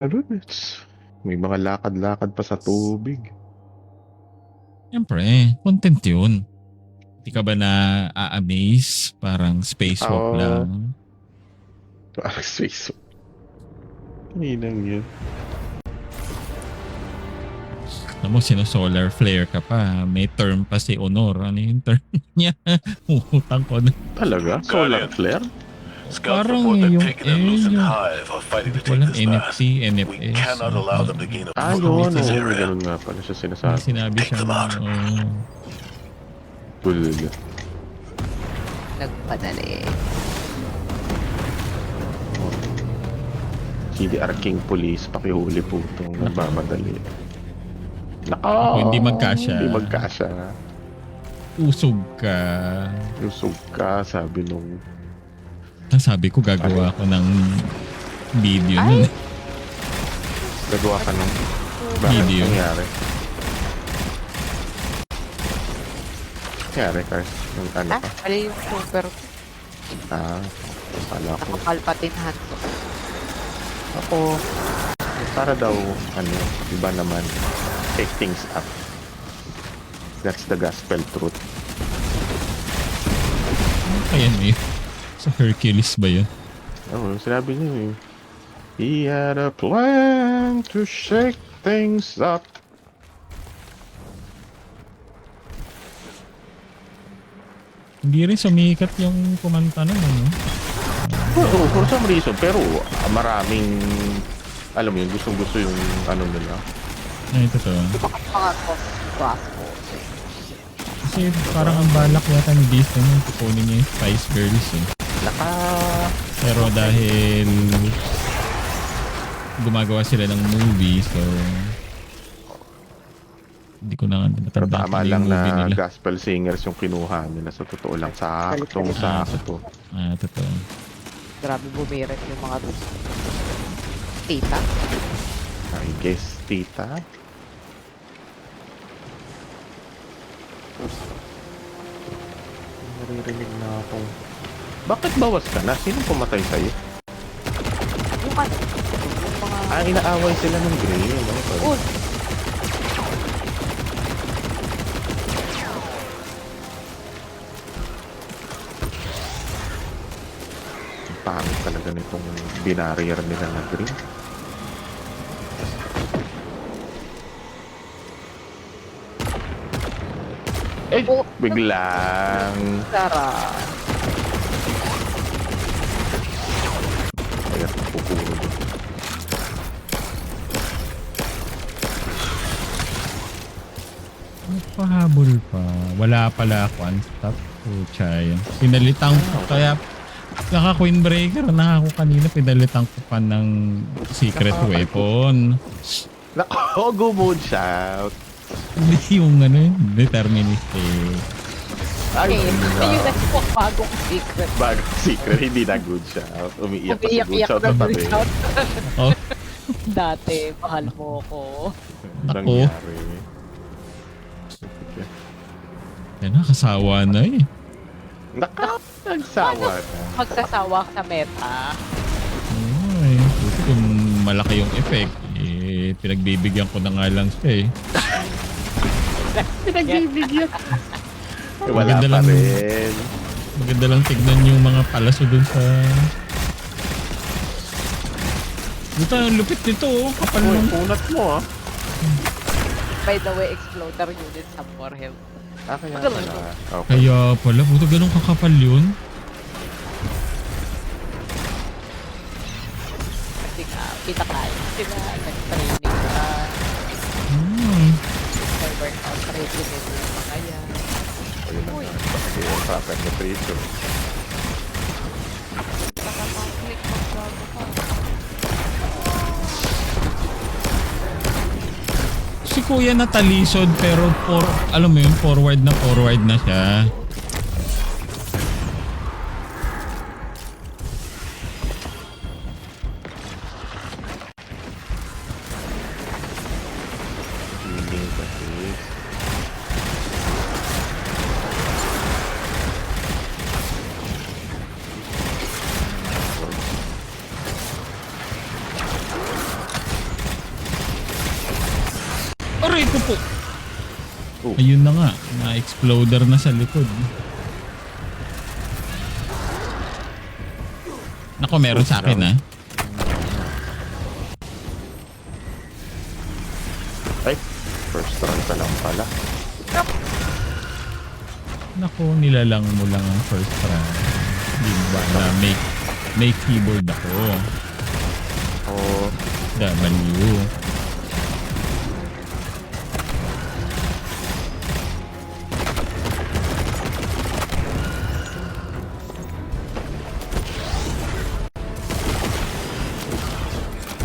It's, may mga lakad-lakad pa sa tubig. Siyempre, content yun. Hindi ka ba na-amaze? Parang spacewalk lang. Parang space. Ninang yun. Alam mo, sino-solar flare ka pa. May term pa si Honor. Ano yung term niya? Utang ko na. Talaga? Solar flare? Parang yung walang NFT, NFS. Yun. May ganun nga pala siya sinasabi. Sinabi siya. Nagpadali. CDR King Police, pakihuli po itong nagmamadali. Hindi magkasya. Hindi magkasya. Usog ka. Usog ka, sabi nung... Sabi ko gagawa ko ng video nun. Gagawa ka ng video. Nangyari, Cars? Yung ano ka? Mali yung super. Pala ko. Nakapalpatinhan ko. Ako, para daw, iba naman, take things up. That's the gospel truth. Kaya na yun. Sa Hercules ba yun? Sinabi niya he had a plan to shake things up. Hindi rin sumikat yung kumanta nun, ano? For some reason, pero maraming, alam mo yun, gustong-gusto yung ano nila. Ay, totoo. Mga gospel. Kasi parang ang balak yata ni Disney nung kukunin niya yung Spice Girls eh. Pero dahil gumagawa sila ng movie, so hindi ko na Pero matanda tama yung lang movie na nila. gospel singers yung kinuha nila. Sa totoo lang, saktong sakto. Totoo. Grabe bumirit yung mga tita. I guess, tita. Naririnig na ako. Bakit bawas ka na? Sino pumatay sa'yo? Yung mga... Inaaway sila ng Gray. Oh! Pangit talaga nitong binarrier nila na Gray. Biglang... Sarap. Ayan, pupuro doon. Pahabol pa. Wala pala ako. Unstop. Puchay. Pinalitan ko. Kaya naka-Queen Breaker na ako kanina. Pinalitan ko pa ng secret weapon. Nako, go mood shout. Hindi yung deterministic. Yung nagpuwak bagong secret. Bagong secret, hindi na good shout. Umiiyak pa si good shout na sa tabi. Oh. Dati, mahal mo ko. Nangyari. Yan na, kasawa na eh. Nagsawa na. Magsasawa ka sa meta. Ay, buti kung malaki yung effect, pinagbibigyan ko na nga lang siya eh. Pinagbibigyan. Wala pa rin. Maganda lang tignan yung mga palaso dun sa... Buta, ang lupit nito oh. Kapal Uy, ng... punat mo ah. By the way, exploder unit sa more health. Kaya pala. Okay. Kaya pala, buta ganun kakapal yun. Kasi nga, pinakain sila, nag-training ka, workout regimen yung mga yan. Ayun na nga. Kasi proper nutrition. Nakapang-click magbago ka. Si Kuya natalisod pero alam mo yun, forward na siya. Aray ko po. Oh. Ayun na nga. Na-exploder na sa likod. Nako, meron sa akin ha. Ay, first round pa lang pala. Nako, nilalang mo lang ang first round. Di ba na may keyboard ako. Oh, W.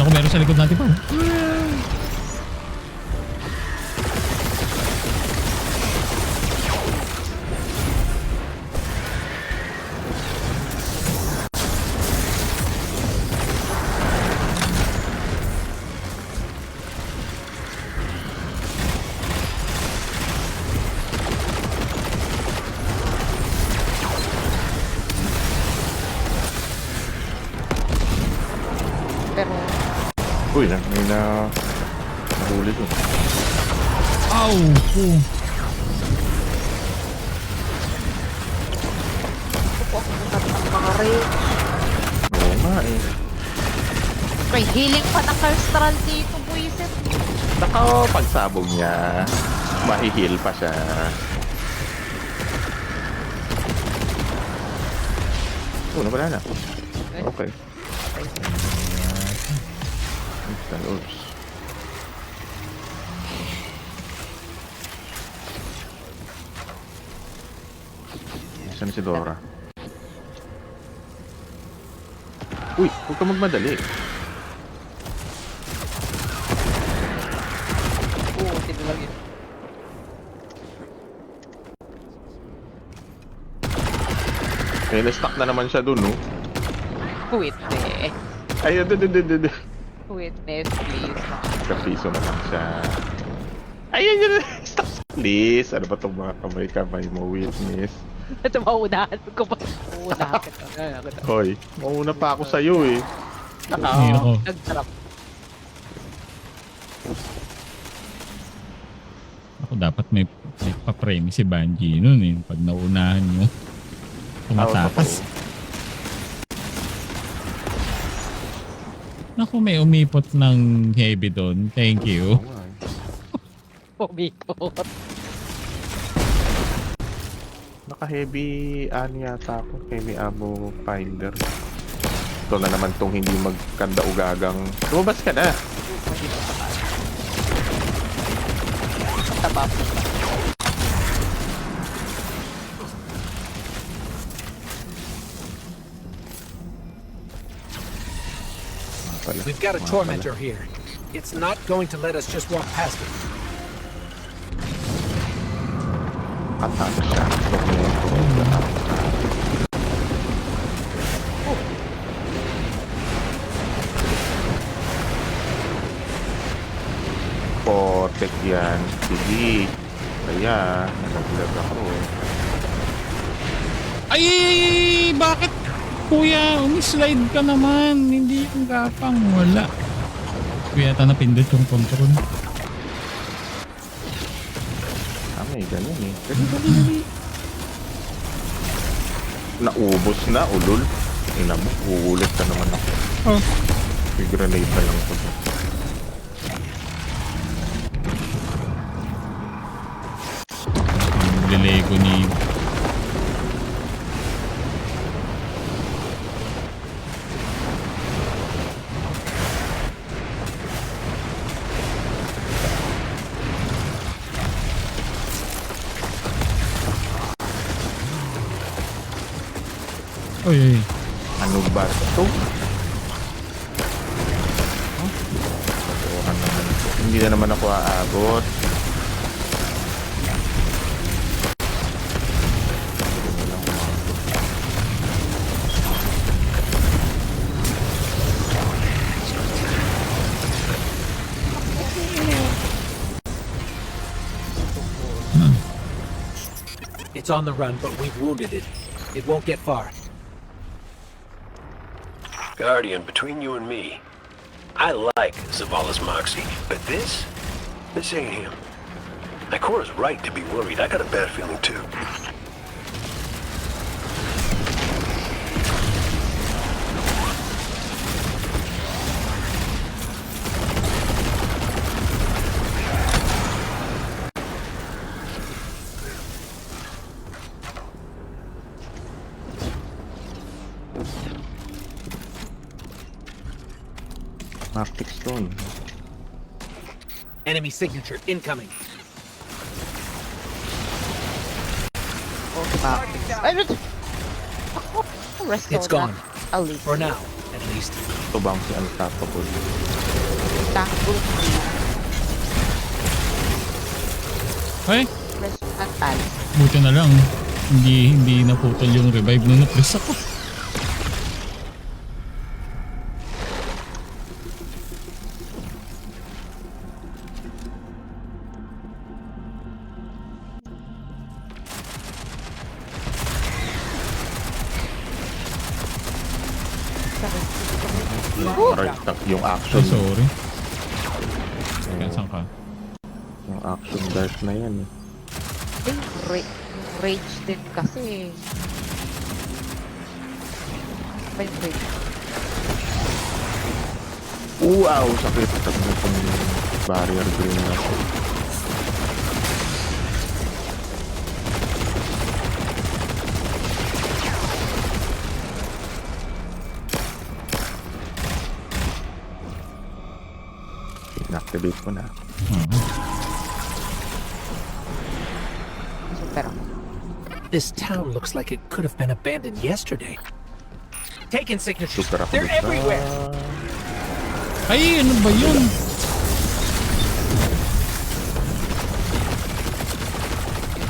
Naku, meron sa likod natin pa. Pero, uy, may nahuli dun. Ow! Oh. ang mga raid. Oo nga eh. May healing pa ng Carstral dito, buisit. Naka, pagsabog niya, mahihil pa siya. Oh, wala na. Okay. Instant orbs. Saan si Dora? Uy, huwag ka magmadali. Oo, tinulag yun. Eh, na-stuck na naman siya dun, no? Witness. Ay, dun. Witness, please. Kapiso naman siya. Ayun yun, stuck. Please, ano ba itong mga kamay-kamay mo, witness? Ito, maunahan ko pa. Maunahan kita. Hoy, mauna pa ako sa'yo eh. Ayun ako. Nag-drop. Ako dapat may pa-frame si Banji nun eh. Pag naunahan nyo, tumatakas. Naku, may umipot ng heavy doon. Thank you. Pumikot. Naka-heavy, ano yata ako, heavy ammo finder. Ito na naman tong hindi magkanda ugagang. Lumabas ka na! Tabap. We've got a tormentor here. It's not going to let us just walk past it. Atake siya. Potek yan. Sige. Kaya, nalaglag ako. Ay! Bakit? Kuya, umislide ka naman. Hindi yung gapang. Wala. Kuya, yata napindot yung control. May ganun eh. Dali. Naubos na, ulol. Ina mo, uulit ka naman ako. Oh. May grenade pa lang ako. Lilego ni... Oy. Ano ba ito? Hindi na naman ako aabot. It's on the run, but we've wounded it. It won't get far. Guardian, between you and me, I like Zavala's Moxie, but this ain't him. Ikora's right to be worried. I got a bad feeling too. Arctic Stone. Enemy signature incoming. Oh, bakit? Ay, ano to? Ako, restore It's gone. na. I'll leave. For now, at least. Ito bang si Unstoppable? Takbo. Ay, Restore at Alice. buti na lang. Hindi naputol yung revive nung na-press ako. Aray, yung action. Ay, sorry. Saan ka? Yung action dart na yan eh. Ay, rage din kasi. May rage. Wow, sakit. Sakit na itong barrier green na ito. Na-activate ko na. Super ako. This town looks like it could have been abandoned yesterday. Taking signatures. Super ako They're dito. everywhere. Ay, ano ba yun?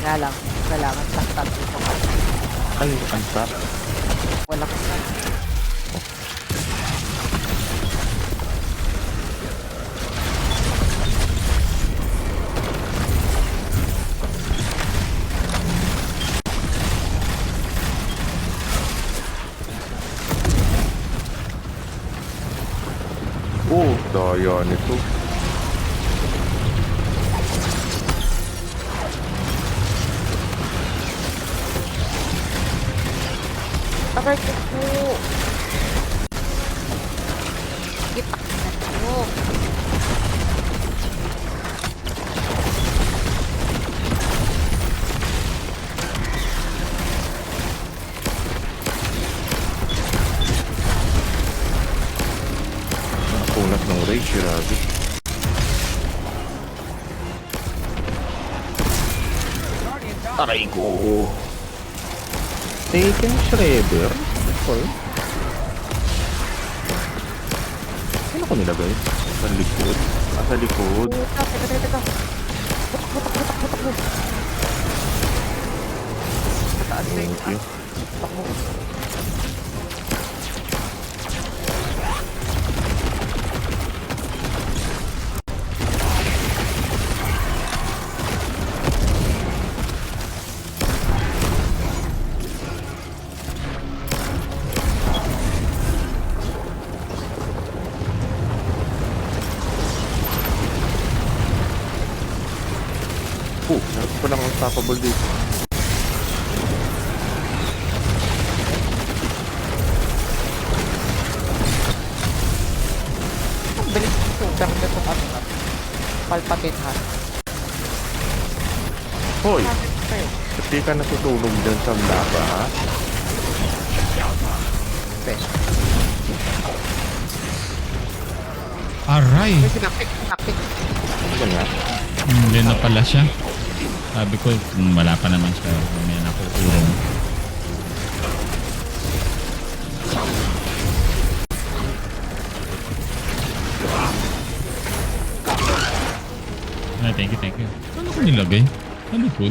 Nga lang, kailangan saktan dito ka. Ay, ang sarap. Wala ko na. Oh, daya nito. Aray ko po. Kita na po. Nakunat ng rage, grabe. Aray ko. Taken Shredder? Okay. Ano ko nilagay? Sa likod. Sa likod. Puta, teka. Butak. Mataas na Thank you. Takbo. Oh, meron pa lang unstoppable dito. Ang bilis ng super nito ano na. Palpatin ha. Hoy, hindi ka natutulog dyan sa lava, ha? Aray! May sinaktik. Ano nga? Hindi na pala siya. Sabi ko, wala pa naman siya. May nakukurong. Ah, thank you. Ano ko nilagay? Ano ko?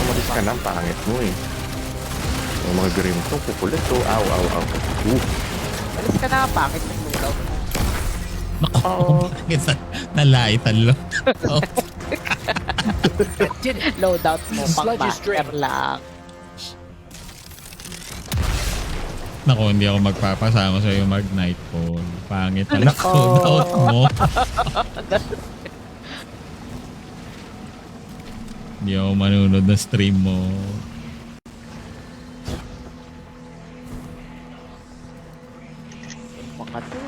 Umalis ka na, pangit mo eh. Yung mga green to, kukulit to. Aw. Alis ka na, bakit ng lugaw? Nako, nalaitan lo. That did it. Loadout mo, pang Sludge is master straight. lang. Nako, hindi ako magpapasama sa iyo mag-nightfall. Pangit na loadout mo. Hindi ako manunod na stream mo. Mga to.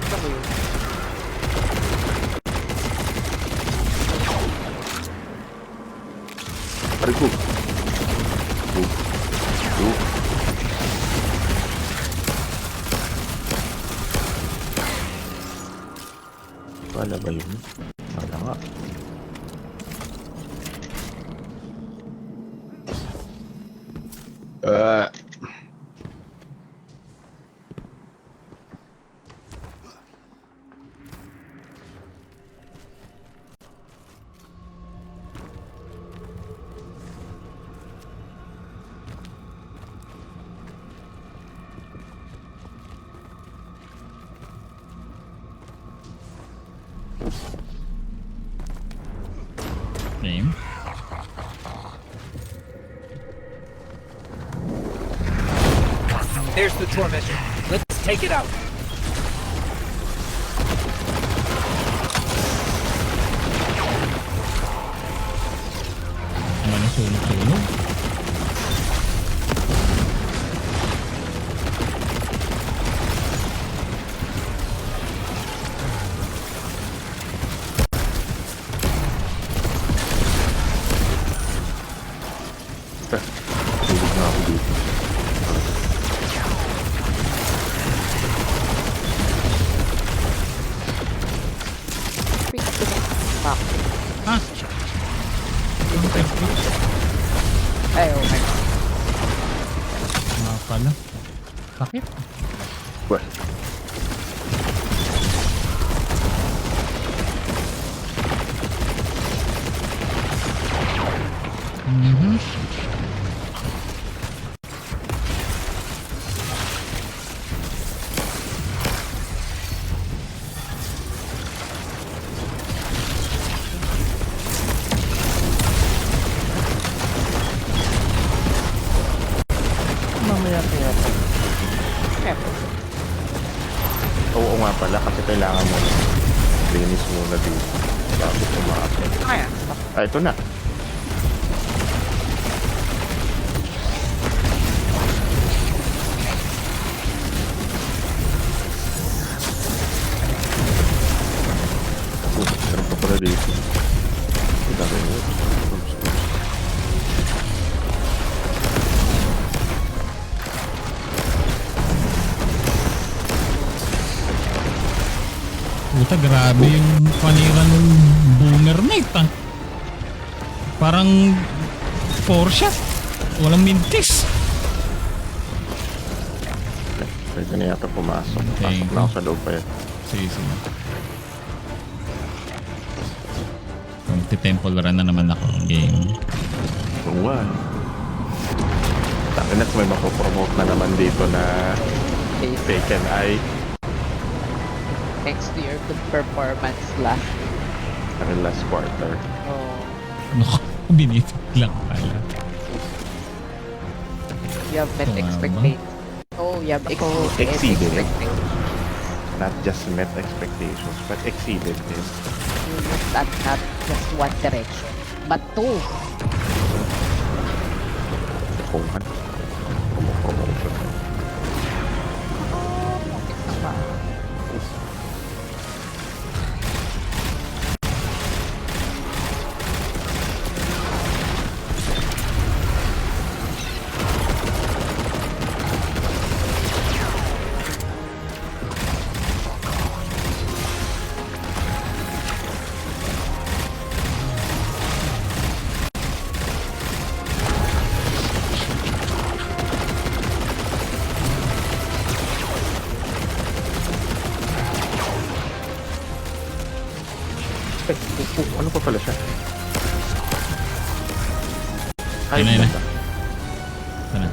Ano ba yun? Pare ko. Wala ba yun? Wala nga. Name? There's the tormentor. Let's take it out. Ano sunog-sunog? Tulog na ako dito. Quick to back. Ah! Ay, oh my god. Mga pala. Sakit. Well, Mhm. mamaya kaya pa. Eto. Oo nga pala kasi kailangan mo linis muna dito. Bago tumakas. Ayan. Ah, ito na. Meron pa pala dito. Ang dami mo. Puta, grabe yung panira ng boomer night ah. Parang 4 shot. Walang mintis. Pwede na yata pumasok. Thank Pasok na ako sa loob pa yan. Sige, sige. Magti-temple run na naman ako game. Oo nga. Tangin at may mapopromote na naman dito na Taken Eye. Thanks to your good performance Last quarter. Oh. Naku, binifit lang pala. You have met Tama ba? expectations. Oh, you have Exceeded. expectations. Not just met expectations, but exceeded them. You looked at not just one direction, but two. Kuhan. Promotion. Ito ba? Ano pa pala siya? Ay, Yun na, yun na. na. Sana.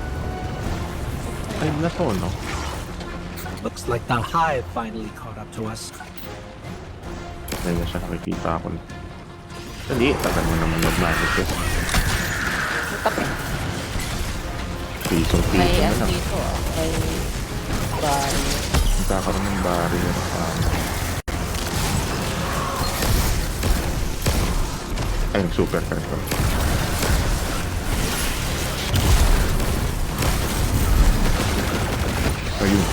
Ay, na to, no? Looks like the hive finally caught up to us. Ayun na siya, nakikita ako na. Dali, tagal mo naman mag-manifest. Pisong-piso May na ano lang. dito ah. May bari. Magkakaroon ng barrier pa. Ay, super pepper. Ayun.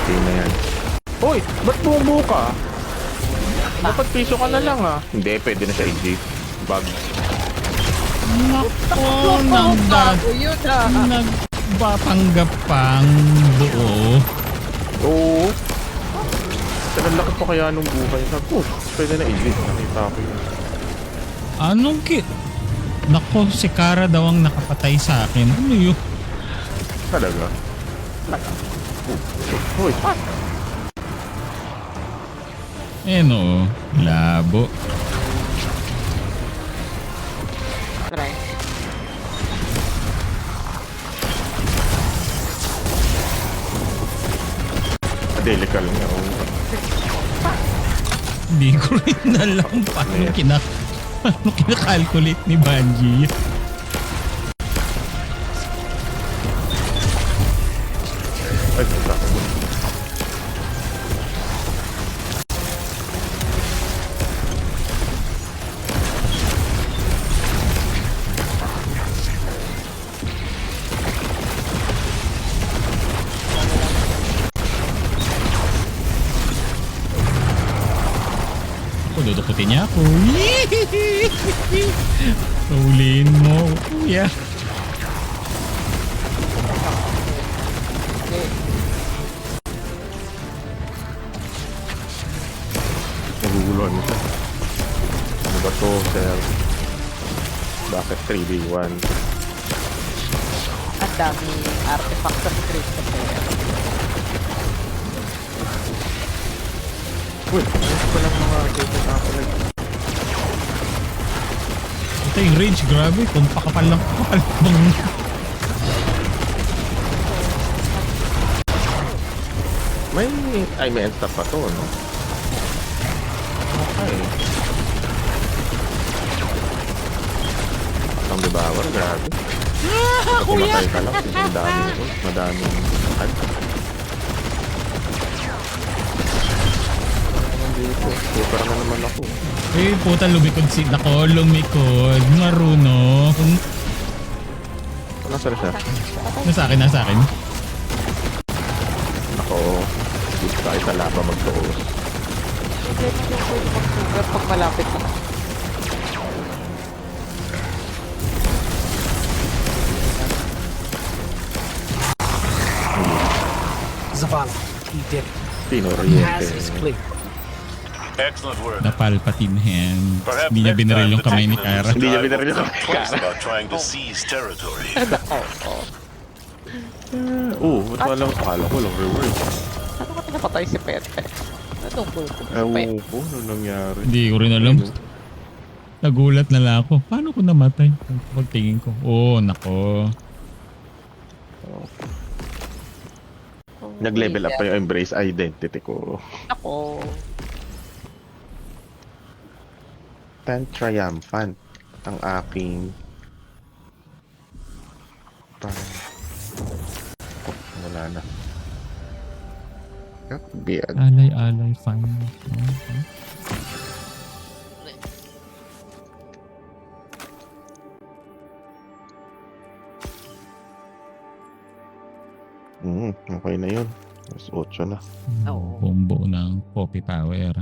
Okay na yan. Hoy! Ba't bumubuo ka? Dapat piso ka na lang ah. Hindi, pwede na sa AJ. Bug. Nako, nagdat. Yun ah. Nagpapanggap pang buo. Oo. Pero laki pa kaya nung buhay. Sabi ko, pwede na AJ. Nakita ko yun. Anong kit? Nako, si Kara daw ang nakapatay sa akin. Ano yun? Talaga? Hoy! No, labo. Try. Delical nga. Oh. Hindi ko rin alam paano kinakalculate ni Bungie. Ay, punta ko. Dudukutin niya ako. Uliin mo, kuya. Naguguluhan mo siya. Ano ba to, sir? Bakit 3v1? Ang dami artifact sa Christopher. Uy, ano pa lang mga data ako like. Ito yung range, grabe. Kung pakapal lang, pakapal lang. May end stop pa to, no? Okay. Ang dibawar, grabe. Kuya! Kumatay ka lang, madaming ad. Dito, super na naman ako. Eh, puta, lumikod si... Nako, lumikod. Marunong. Nasaan siya? Nasa akin. Ako, dito tayo sa laba magtuos. Hindi mo yung pwede mag-super pag malapit na. Zavala, he did it. Pinoriente. Pass is clear. Excellent work. Napalpatin hand. Perhaps Hindi niya next binaril time yung the kamay ni Technons Kara. Hindi niya will binaril yung think kamay ni twice Kara. about trying to seize territory. Ba't akala ko walang reward. Ano ka pinapatay si Pepe? Anong bulto si Pepe? Ewan ko, ano nangyari? Hindi ko rin alam. Nagulat na lang ako. Paano ko namatay? Pagtingin ko. Oh, nako. Nag-level up pa yung embrace identity ko. Ako. Tan triumphant ang aking wala na. Beard. Alay, fine. Okay. Okay na yun. Mas 8 na. Oo. Combo ng Poppy Power.